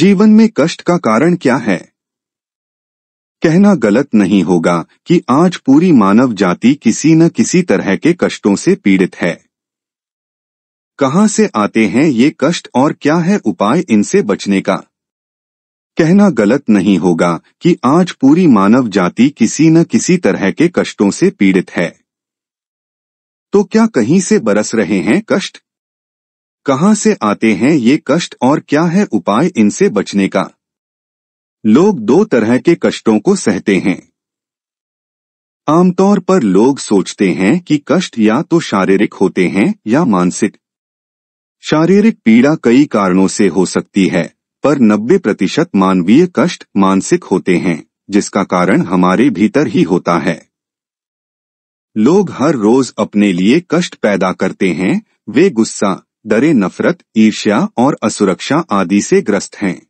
जीवन में कष्ट का कारण क्या है? कहना गलत नहीं होगा कि आज पूरी मानव जाति किसी न किसी तरह के कष्टों से पीड़ित है। कहां से आते हैं ये कष्ट और क्या है उपाय इनसे बचने का? कहना गलत नहीं होगा कि आज पूरी मानव जाति किसी न किसी तरह के कष्टों से पीड़ित है। तो क्या कहीं से बरस रहे हैं कष्ट? कहां से आते हैं ये कष्ट और क्या है उपाय इनसे बचने का? लोग दो तरह के कष्टों को सहते हैं। आमतौर पर लोग सोचते हैं कि कष्ट या तो शारीरिक होते हैं या मानसिक। शारीरिक पीड़ा कई कारणों से हो सकती है, पर 90% मानवीय कष्ट मानसिक होते हैं, जिसका कारण हमारे भीतर ही होता है। लोग हर रोज अपने लिए कष्ट पैदा करते हैं। वे गुस्सा, डरे, नफरत, ईर्ष्या और असुरक्षा आदि से ग्रस्त हैं।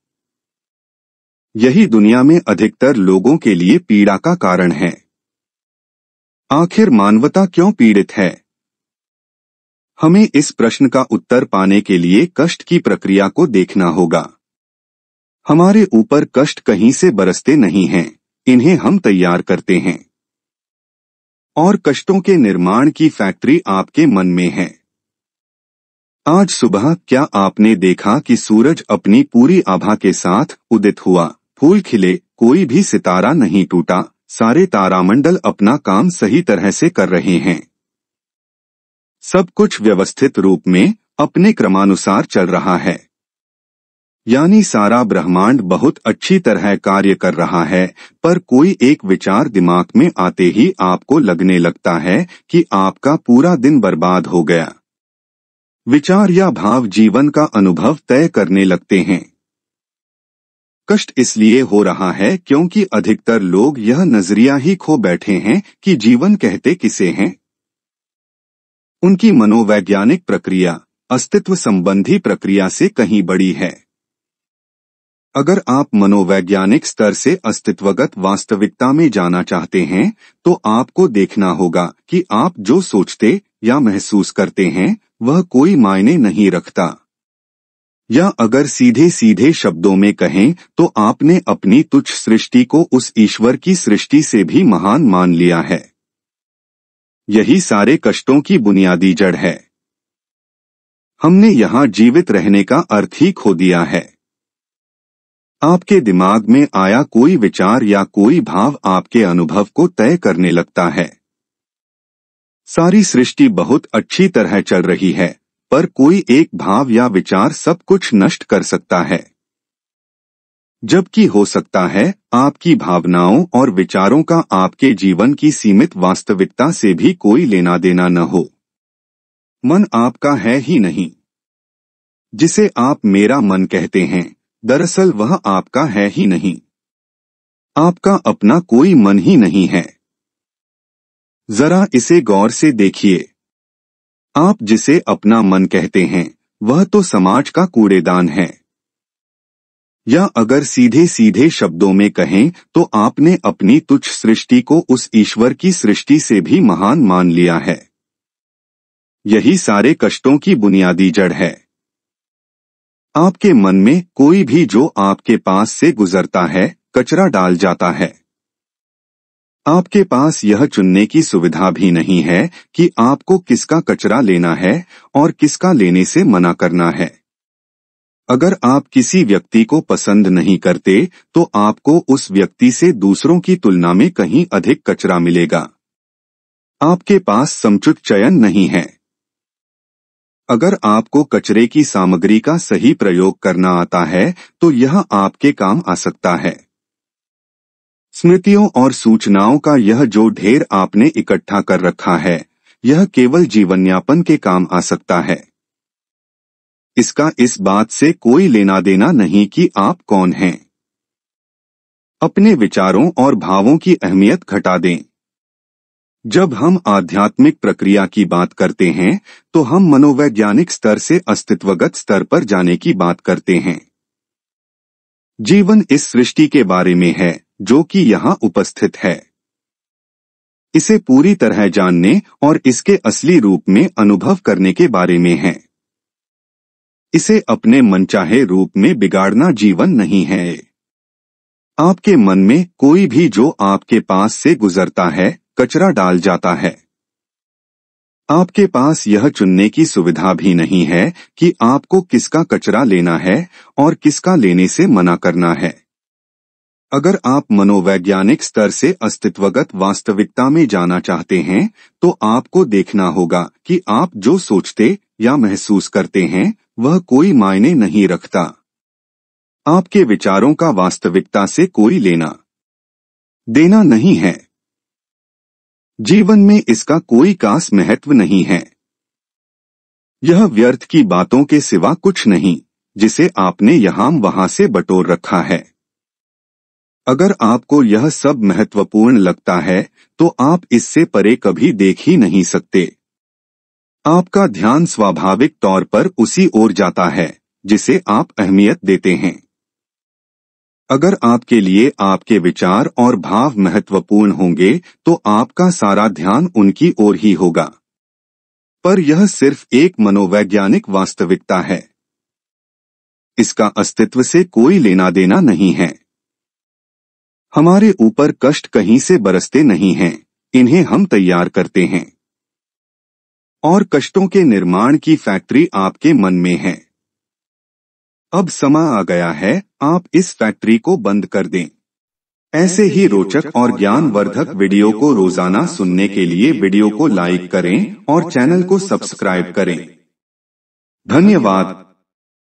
यही दुनिया में अधिकतर लोगों के लिए पीड़ा का कारण है। आखिर मानवता क्यों पीड़ित है? हमें इस प्रश्न का उत्तर पाने के लिए कष्ट की प्रक्रिया को देखना होगा। हमारे ऊपर कष्ट कहीं से बरसते नहीं हैं, इन्हें हम तैयार करते हैं। और कष्टों के निर्माण की फैक्ट्री आपके मन में है। आज सुबह क्या आपने देखा कि सूरज अपनी पूरी आभा के साथ उदित हुआ, फूल खिले, कोई भी सितारा नहीं टूटा, सारे तारामंडल अपना काम सही तरह से कर रहे हैं। सब कुछ व्यवस्थित रूप में अपने क्रमानुसार चल रहा है। यानी सारा ब्रह्मांड बहुत अच्छी तरह कार्य कर रहा है, पर कोई एक विचार दिमाग में आते ही आपको लगने लगता है कि आपका पूरा दिन बर्बाद हो गया। विचार या भाव जीवन का अनुभव तय करने लगते हैं। कष्ट इसलिए हो रहा है क्योंकि अधिकतर लोग यह नजरिया ही खो बैठे हैं कि जीवन कहते किसे हैं। उनकी मनोवैज्ञानिक प्रक्रिया अस्तित्व संबंधी प्रक्रिया से कहीं बड़ी है। अगर आप मनोवैज्ञानिक स्तर से अस्तित्वगत वास्तविकता में जाना चाहते हैं, तो आपको देखना होगा कि आप जो सोचते या महसूस करते हैं वह कोई मायने नहीं रखता। या अगर सीधे सीधे शब्दों में कहें तो आपने अपनी तुच्छ सृष्टि को उस ईश्वर की सृष्टि से भी महान मान लिया है। यही सारे कष्टों की बुनियादी जड़ है। हमने यहाँ जीवित रहने का अर्थ ही खो दिया है। आपके दिमाग में आया कोई विचार या कोई भाव आपके अनुभव को तय करने लगता है। सारी सृष्टि बहुत अच्छी तरह चल रही है, पर कोई एक भाव या विचार सब कुछ नष्ट कर सकता है। जबकि हो सकता है आपकी भावनाओं और विचारों का आपके जीवन की सीमित वास्तविकता से भी कोई लेना देना न हो। मन आपका है ही नहीं। जिसे आप मेरा मन कहते हैं, दरअसल वह आपका है ही नहीं। आपका अपना कोई मन ही नहीं है। जरा इसे गौर से देखिए। आप जिसे अपना मन कहते हैं, वह तो समाज का कूड़ेदान है। या अगर सीधे सीधे शब्दों में कहें तो आपने अपनी तुच्छ सृष्टि को उस ईश्वर की सृष्टि से भी महान मान लिया है। यही सारे कष्टों की बुनियादी जड़ है। आपके मन में कोई भी जो आपके पास से गुजरता है, कचरा डाल जाता है। आपके पास यह चुनने की सुविधा भी नहीं है कि आपको किसका कचरा लेना है और किसका लेने से मना करना है। अगर आप किसी व्यक्ति को पसंद नहीं करते, तो आपको उस व्यक्ति से दूसरों की तुलना में कहीं अधिक कचरा मिलेगा। आपके पास समुचित चयन नहीं है। अगर आपको कचरे की सामग्री का सही प्रयोग करना आता है, तो यह आपके काम आ सकता है। स्मृतियों और सूचनाओं का यह जो ढेर आपने इकट्ठा कर रखा है, यह केवल जीवनयापन के काम आ सकता है। इसका इस बात से कोई लेना देना नहीं कि आप कौन हैं। अपने विचारों और भावों की अहमियत घटा दें। जब हम आध्यात्मिक प्रक्रिया की बात करते हैं, तो हम मनोवैज्ञानिक स्तर से अस्तित्वगत स्तर पर जाने की बात करते हैं। जीवन इस सृष्टि के बारे में है जो कि यहाँ उपस्थित है। इसे पूरी तरह जानने और इसके असली रूप में अनुभव करने के बारे में है। इसे अपने मनचाहे रूप में बिगाड़ना जीवन नहीं है। आपके मन में कोई भी जो आपके पास से गुजरता है कचरा डाल जाता है। आपके पास यह चुनने की सुविधा भी नहीं है कि आपको किसका कचरा लेना है और किसका लेने से मना करना है। अगर आप मनोवैज्ञानिक स्तर से अस्तित्वगत वास्तविकता में जाना चाहते हैं तो आपको देखना होगा कि आप जो सोचते या महसूस करते हैं वह कोई मायने नहीं रखता। आपके विचारों का वास्तविकता से कोई लेना देना नहीं है। जीवन में इसका कोई खास महत्व नहीं है। यह व्यर्थ की बातों के सिवा कुछ नहीं जिसे आपने यहाँ वहां से बटोर रखा है। अगर आपको यह सब महत्वपूर्ण लगता है तो आप इससे परे कभी देख ही नहीं सकते। आपका ध्यान स्वाभाविक तौर पर उसी ओर जाता है जिसे आप अहमियत देते हैं। अगर आपके लिए आपके विचार और भाव महत्वपूर्ण होंगे तो आपका सारा ध्यान उनकी ओर ही होगा। पर यह सिर्फ एक मनोवैज्ञानिक वास्तविकता है। इसका अस्तित्व से कोई लेना देना नहीं है। हमारे ऊपर कष्ट कहीं से बरसते नहीं हैं, इन्हें हम तैयार करते हैं। और कष्टों के निर्माण की फैक्ट्री आपके मन में है। अब समय आ गया है आप इस फैक्ट्री को बंद कर दें। ऐसे ही रोचक और ज्ञानवर्धक वीडियो को रोजाना सुनने के लिए वीडियो को लाइक करें और चैनल को सब्सक्राइब करें। धन्यवाद।